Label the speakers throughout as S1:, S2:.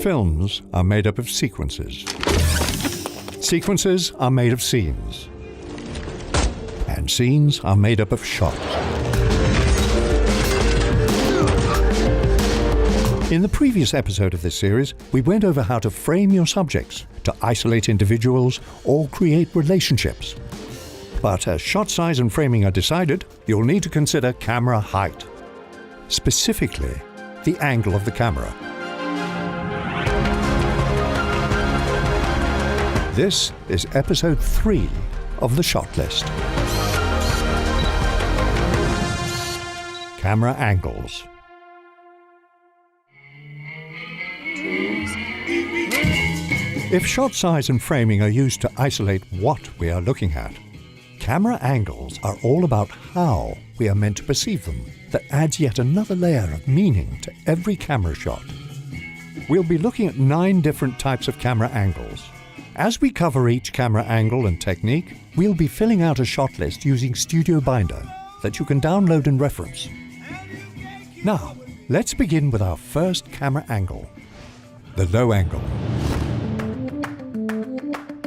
S1: Films are made up of sequences. Sequences are made of scenes. And scenes are made up of shots. In the previous episode of this series, we went over how to frame your subjects, to isolate individuals, or create relationships. But as shot size and framing are decided, you'll need to consider camera height. Specifically, the angle of the camera. This is episode 3 of the shot list. Camera angles. If shot size and framing are used to isolate what we are looking at, camera angles are all about how we are meant to perceive them. That adds yet another layer of meaning to every camera shot. We'll be looking at 9 different types of camera angles. As we cover each camera angle and technique, we'll be filling out a shot list using Studio Binder that you can download and reference. Now, let's begin with our first camera angle, the low angle.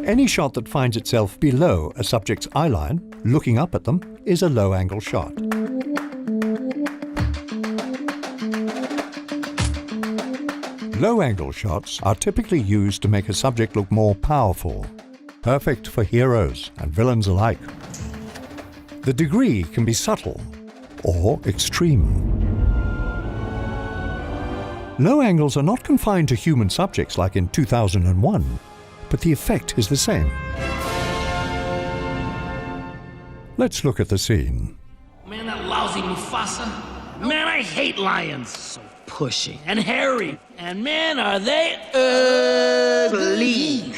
S1: Any shot that finds itself below a subject's eye line, looking up at them, is a low angle shot. Low-angle shots are typically used to make a subject look more powerful, perfect for heroes and villains alike. The degree can be subtle or extreme. Low angles are not confined to human subjects like in 2001, but the effect is the same. Let's look at the scene.
S2: Man, that lousy Mufasa. Man, I hate lions. So pushing and hairy. And man, are they ugly.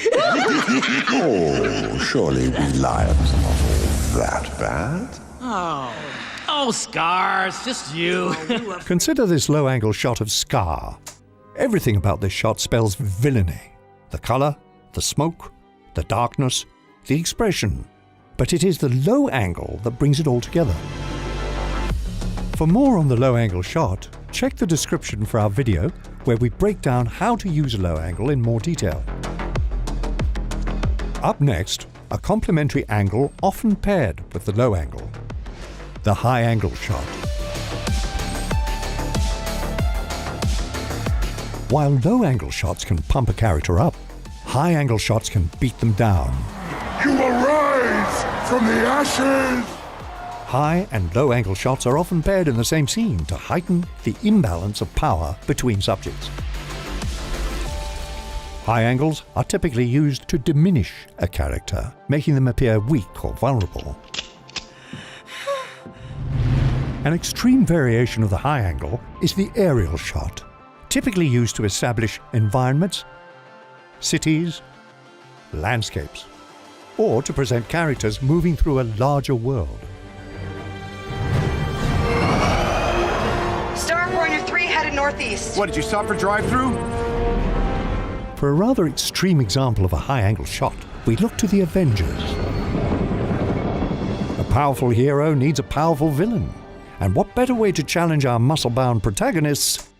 S3: Oh, surely we lions are not all that bad.
S2: Oh, Scars, just you.
S1: Consider this low-angle shot of Scar. Everything about this shot spells villainy. The color, the smoke, the darkness, the expression. But it is the low angle that brings it all together. For more on the low-angle shot, check the description for our video where we break down how to use a low angle in more detail. Up next, a complementary angle often paired with the low angle, the high angle shot. While low angle shots can pump a character up, high angle shots can beat them down.
S3: You will rise from the ashes!
S1: High and low angle shots are often paired in the same scene to heighten the imbalance of power between subjects. High angles are typically used to diminish a character, making them appear weak or vulnerable. An extreme variation of the high angle is the aerial shot, typically used to establish environments, cities, landscapes, or to present characters moving through a larger world.
S4: Northeast.
S3: What, did you stop for drive-through?
S1: For a rather extreme example of a high-angle shot, we look to the Avengers. A powerful hero needs a powerful villain. And what better way to challenge our muscle-bound protagonists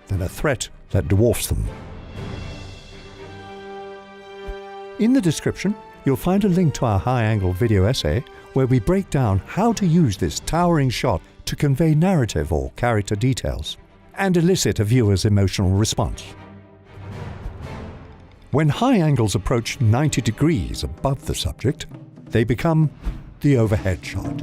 S1: than a threat that dwarfs them? In the description, you'll find a link to our high-angle video essay where we break down how to use this towering shot to convey narrative or character details and elicit a viewer's emotional response. When high angles approach 90 degrees above the subject, they become the overhead shot.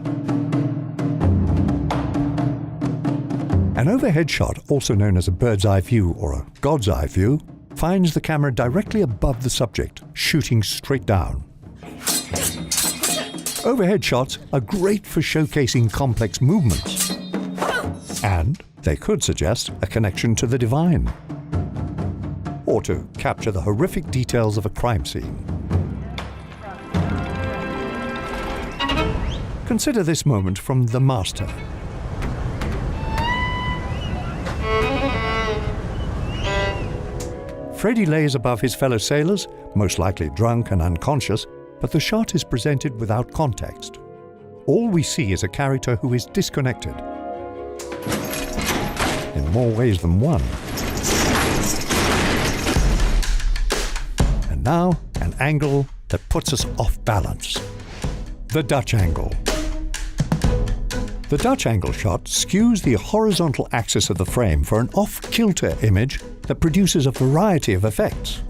S1: An overhead shot, also known as a bird's eye view or a God's eye view, finds the camera directly above the subject, shooting straight down. Overhead shots are great for showcasing complex movements, and they could suggest a connection to the divine, or to capture the horrific details of a crime scene. Consider this moment from The Master. Freddy lays above his fellow sailors, most likely drunk and unconscious, but the shot is presented without context. All we see is a character who is disconnected, in more ways than one. And now, an angle that puts us off balance. The Dutch angle. The Dutch angle shot skews the horizontal axis of the frame for an off-kilter image that produces a variety of effects.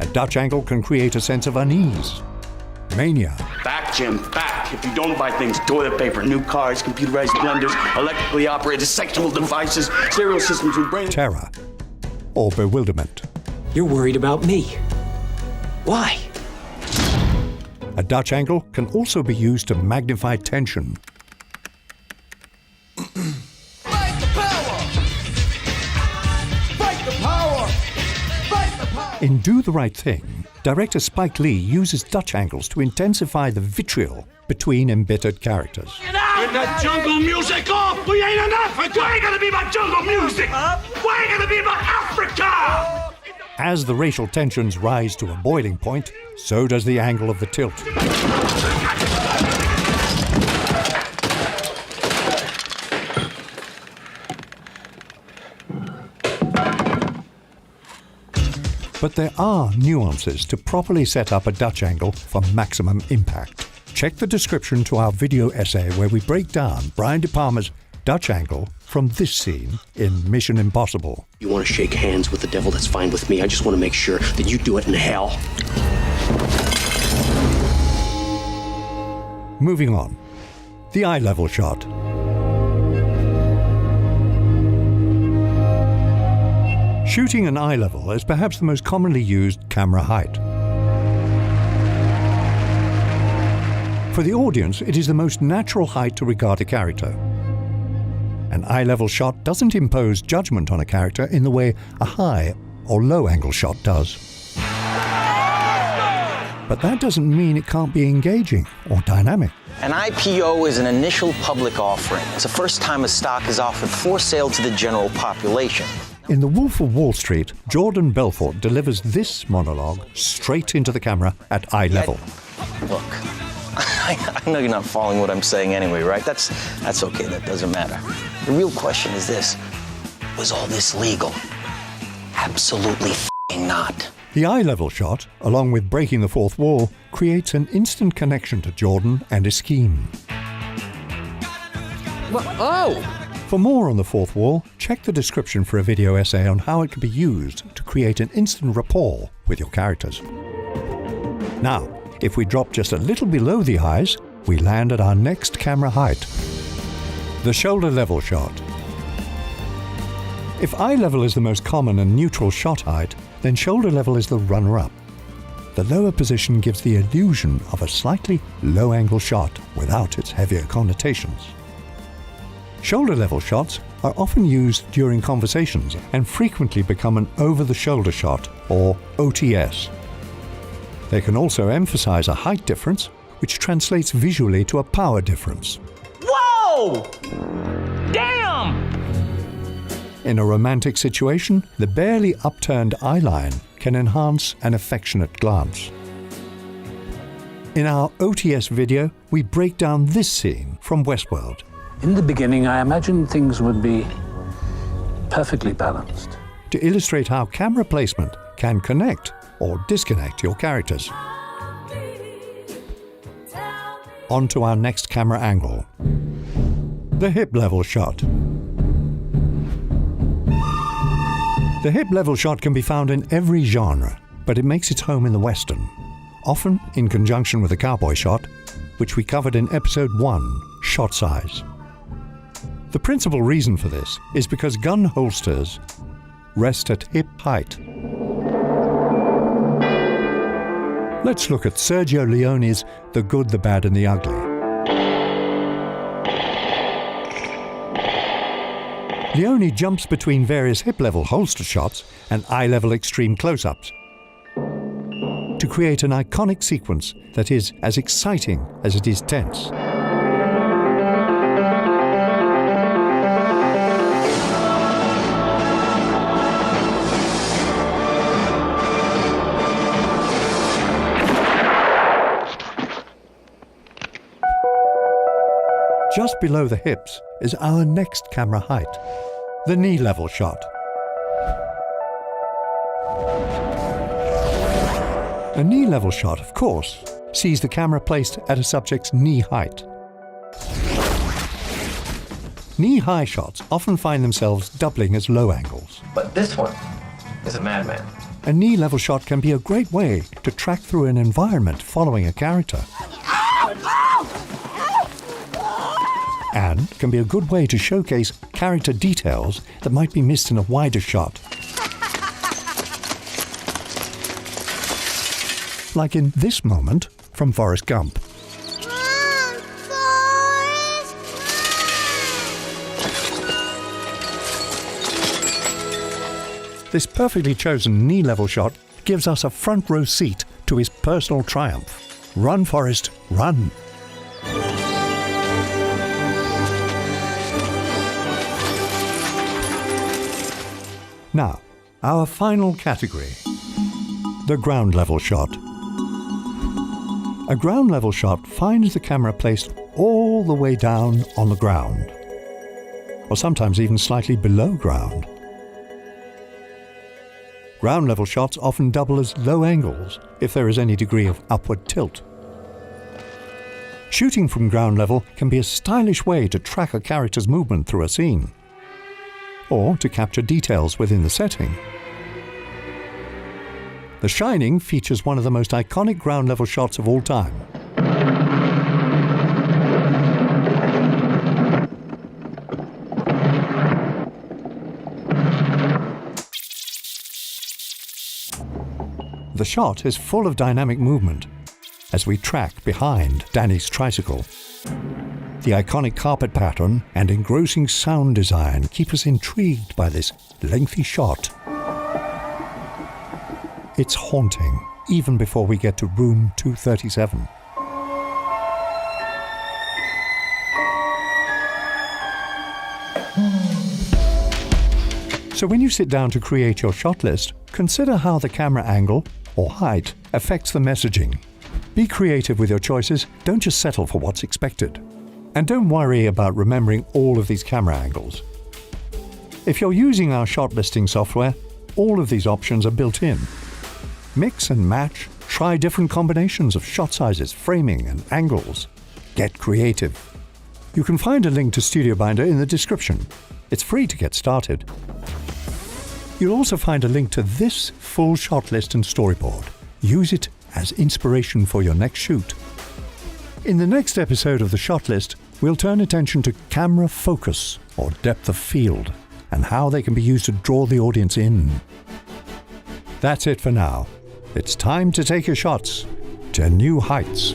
S1: A Dutch angle can create a sense of unease, mania,
S5: Back, Jim, back. If you don't buy things, toilet paper, new cars, computerized blenders, electrically operated sexual devices, stereo systems with brain...
S1: terror, or bewilderment.
S6: You're worried about me. Why?
S1: A Dutch angle can also be used to magnify tension.
S7: Fight the power! Fight the power! Fight the power!
S1: In Do the Right Thing, director Spike Lee uses Dutch angles to intensify the vitriol between embittered characters.
S2: Get that jungle music off! We ain't in Africa! Why ain't gonna be about jungle music? Why ain't gonna be about Africa?
S1: As the racial tensions rise to a boiling point, so does the angle of the tilt. But there are nuances to properly set up a Dutch angle for maximum impact. Check the description to our video essay where we break down Brian De Palma's Dutch angle from this scene in Mission Impossible.
S6: You want to shake hands with the devil, that's fine with me. I just want to make sure that you do it in hell.
S1: Moving on. The eye level shot. Shooting an eye level is perhaps the most commonly used camera height. For the audience, it is the most natural height to regard a character. An eye level shot doesn't impose judgment on a character in the way a high or low angle shot does. But that doesn't mean it can't be engaging or dynamic.
S8: An IPO is an initial public offering. It's the first time a stock is offered for sale to the general population.
S1: In The Wolf of Wall Street, Jordan Belfort delivers this monologue straight into the camera at eye level.
S8: Look, I know you're not following what I'm saying anyway, right? That's okay, that doesn't matter. The real question is this: was all this legal? Absolutely f***ing not.
S1: The eye level shot, along with breaking the fourth wall, creates an instant connection to Jordan and his scheme. For more on the fourth wall, check the description for a video essay on how it can be used to create an instant rapport with your characters. Now, if we drop just a little below the eyes, we land at our next camera height. The shoulder level shot. If eye level is the most common and neutral shot height, then shoulder level is the runner-up. The lower position gives the illusion of a slightly low-angle shot without its heavier connotations. Shoulder level shots are often used during conversations and frequently become an over-the-shoulder shot, or OTS. They can also emphasize a height difference, which translates visually to a power difference.
S2: Whoa! Damn!
S1: In a romantic situation, the barely upturned eye line can enhance an affectionate glance. In our OTS video, we break down this scene from Westworld.
S9: In the beginning, I imagined things would be perfectly balanced.
S1: To illustrate how camera placement can connect or disconnect your characters. On to our next camera angle. The hip level shot. The hip level shot can be found in every genre, but it makes its home in the Western, often in conjunction with a cowboy shot, which we covered in episode 1, Shot Size. The principal reason for this is because gun holsters rest at hip height. Let's look at Sergio Leone's The Good, the Bad and the Ugly. Leone jumps between various hip-level holster shots and eye-level extreme close-ups to create an iconic sequence that is as exciting as it is tense. Just below the hips is our next camera height, the knee level shot. A knee-level shot, of course, sees the camera placed at a subject's knee height. Knee-high shots often find themselves doubling as low angles.
S10: But this one is a madman.
S1: A knee-level shot can be a great way to track through an environment following a character. And can be a good way to showcase character details that might be missed in a wider shot. Like in this moment from Forrest Gump.
S11: Run, Forrest, run!
S1: This perfectly chosen knee-level shot gives us a front row seat to his personal triumph. Run, Forrest, run! Now, our final category. The ground level shot. A ground level shot finds the camera placed all the way down on the ground, or sometimes even slightly below ground. Ground level shots often double as low angles if there is any degree of upward tilt. Shooting from ground level can be a stylish way to track a character's movement through a scene, or to capture details within the setting. The Shining features one of the most iconic ground-level shots of all time. The shot is full of dynamic movement as we track behind Danny's tricycle. The iconic carpet pattern and engrossing sound design keep us intrigued by this lengthy shot. It's haunting, even before we get to room 237. So when you sit down to create your shot list, consider how the camera angle, or height, affects the messaging. Be creative with your choices, don't just settle for what's expected. And don't worry about remembering all of these camera angles. If you're using our shot listing software, all of these options are built in. Mix and match, try different combinations of shot sizes, framing, and angles. Get creative. You can find a link to Studio Binder in the description. It's free to get started. You'll also find a link to this full shot list and storyboard. Use it as inspiration for your next shoot. In the next episode of the shot list, we'll turn attention to camera focus, or depth of field, and how they can be used to draw the audience in. That's it for now. It's time to take your shots to new heights.